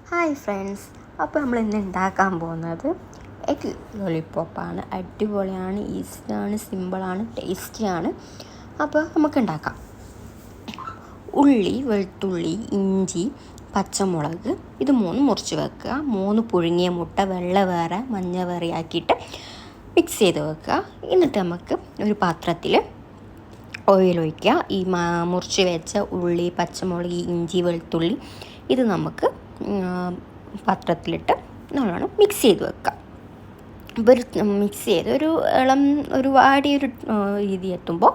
Hi friends, അപ്പോൾ നമ്മൾ ഇന്ന് ഉണ്ടാക്കാൻ പോകുന്നത് എഗ് ലോലിപ്പോപ്പാണ്. അടിപൊളിയാണ്, ഈസിയാണ്, സിമ്പിളാണ്, ടേസ്റ്റിയാണ്. അപ്പോൾ നമുക്ക് ഉണ്ടാക്കാം. ഉള്ളി, വെളുത്തുള്ളി, ഇഞ്ചി, പച്ചമുളക് ഇത് 3 മുറിച്ച് വെക്കുക. 3 പുഴുങ്ങിയ മുട്ട വെള്ള വേറെ മഞ്ഞ വേറെ ആക്കിയിട്ട് മിക്സ് ചെയ്ത് വെക്കുക. എന്നിട്ട് നമുക്ക് ഒരു പാത്രത്തിൽ ഓയിൽ ഒഴിക്കുക. ഈ മുറിച്ച് വെച്ച ഉള്ളി, പച്ചമുളക്, ഇഞ്ചി, വെളുത്തുള്ളി ഇത് നമുക്ക് പാത്രത്തിലിട്ട് നല്ലോണം മിക്സ് ചെയ്ത് വെക്കാം. മിക്സ് ചെയ്ത് ഒരു വാടിയൊരു രീതി എത്തുമ്പോൾ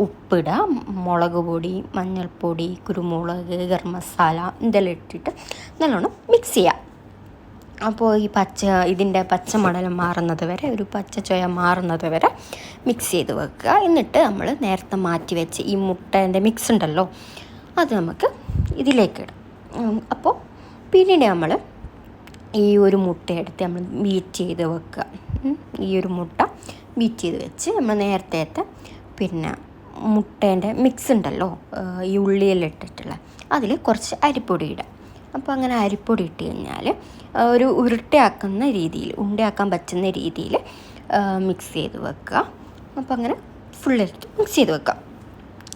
ഉപ്പിടുക, മുളക് പൊടി, മഞ്ഞൾപ്പൊടി, കുരുമുളക്, ഗരം മസാല ഇതെല്ലാം ഇട്ടിട്ട് നല്ലോണം മിക്സ് ചെയ്യുക. അപ്പോൾ ഇതിൻ്റെ പച്ചമണലം മാറുന്നത് വരെ, ഒരു പച്ച ചൊയ മാറുന്നത് വരെ മിക്സ് ചെയ്ത് വെക്കുക. എന്നിട്ട് നമ്മൾ നേരത്തെ മാറ്റി വെച്ച് ഈ മുട്ടേൻ്റെ മിക്സ് ഉണ്ടല്ലോ അത് നമുക്ക് ഇതിലേക്ക് ഇടാം. അപ്പോൾ പിന്നീട് നമ്മൾ ഈ ഒരു മുട്ട എടുത്ത് നമ്മൾ ബീറ്റ് ചെയ്ത് വെക്കുക. ഈ ഒരു മുട്ട ബീറ്റ് ചെയ്ത് വെച്ച് നമ്മൾ നേരത്തെ മുട്ടേൻ്റെ മിക്സ് ഉണ്ടല്ലോ ഈ ഉള്ളിയെല്ലാം ഇട്ടിട്ടുള്ള അതിൽ കുറച്ച് അരിപ്പൊടി ഇടാം. അപ്പോൾ അങ്ങനെ അരിപ്പൊടി ഇട്ട് കഴിഞ്ഞാൽ ഒരു ഉണ്ടയാക്കാൻ പറ്റുന്ന രീതിയിൽ മിക്സ് ചെയ്ത് വെക്കുക. അപ്പോൾ അങ്ങനെ ഫുള്ളെടുത്ത് മിക്സ് ചെയ്ത് വെക്കാം.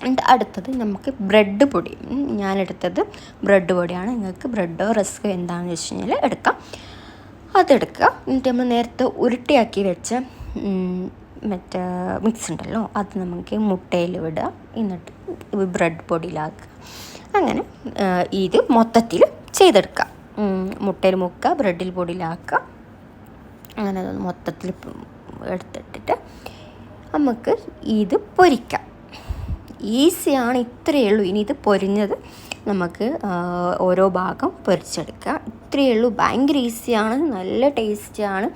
എന്നിട്ട് അടുത്തത് നമുക്ക് ബ്രെഡ് പൊടി, ഞാനെടുത്തത് ബ്രെഡ് പൊടിയാണ്. നിങ്ങൾക്ക് ബ്രെഡോ റസ്കോ എന്താണെന്ന് വെച്ച് കഴിഞ്ഞാൽ എടുക്കാം. അതെടുക്കുക. എന്നിട്ട് നമ്മൾ നേരത്തെ ഉരുട്ടിയാക്കി വെച്ച മറ്റേ മിക്സ് ഉണ്ടല്ലോ അത് നമുക്ക് മുട്ടയിൽ വിടുക. എന്നിട്ട് ബ്രെഡ് പൊടിയിലാക്കുക. അങ്ങനെ ഇത് മൊത്തത്തിൽ ചെയ്തെടുക്കുക. മുട്ടയിൽ മുക്കുക, ബ്രെഡിൽ പൊടിയിലാക്കുക. അങ്ങനെ മൊത്തത്തിൽ എടുത്തിട്ടിട്ട് നമുക്ക് ഇത് പൊരിക്കാം. ഈസിയാണ്, ഇത്രയേ ഉള്ളൂ. ഇനി ഇത് പൊരിഞ്ഞത് നമുക്ക് ഓരോ ഭാഗം പൊരിച്ചെടുക്കുക. ഇത്രയേ ഉള്ളൂ, ഭയങ്കര ഈസിയാണ്, നല്ല ടേസ്റ്റിയാണ്.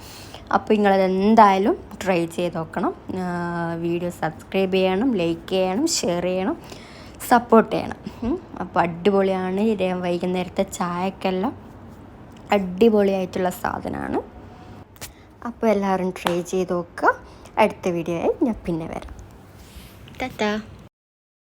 അപ്പോൾ നിങ്ങളത് എന്തായാലും ട്രൈ ചെയ്ത് നോക്കണം. വീഡിയോ സബ്സ്ക്രൈബ് ചെയ്യണം, ലൈക്ക് ചെയ്യണം, ഷെയർ ചെയ്യണം, സപ്പോർട്ട് ചെയ്യണം. അപ്പോൾ അടിപൊളിയാണ്. വൈകുന്നേരത്തെ ചായക്കെല്ലാം അടിപൊളിയായിട്ടുള്ള സാധനമാണ്. അപ്പോൾ എല്ലാവരും ട്രൈ ചെയ്ത് നോക്കുക. അടുത്ത വീഡിയോ ആയി ഞാൻ പിന്നെ വരാം. ടാറ്റാ.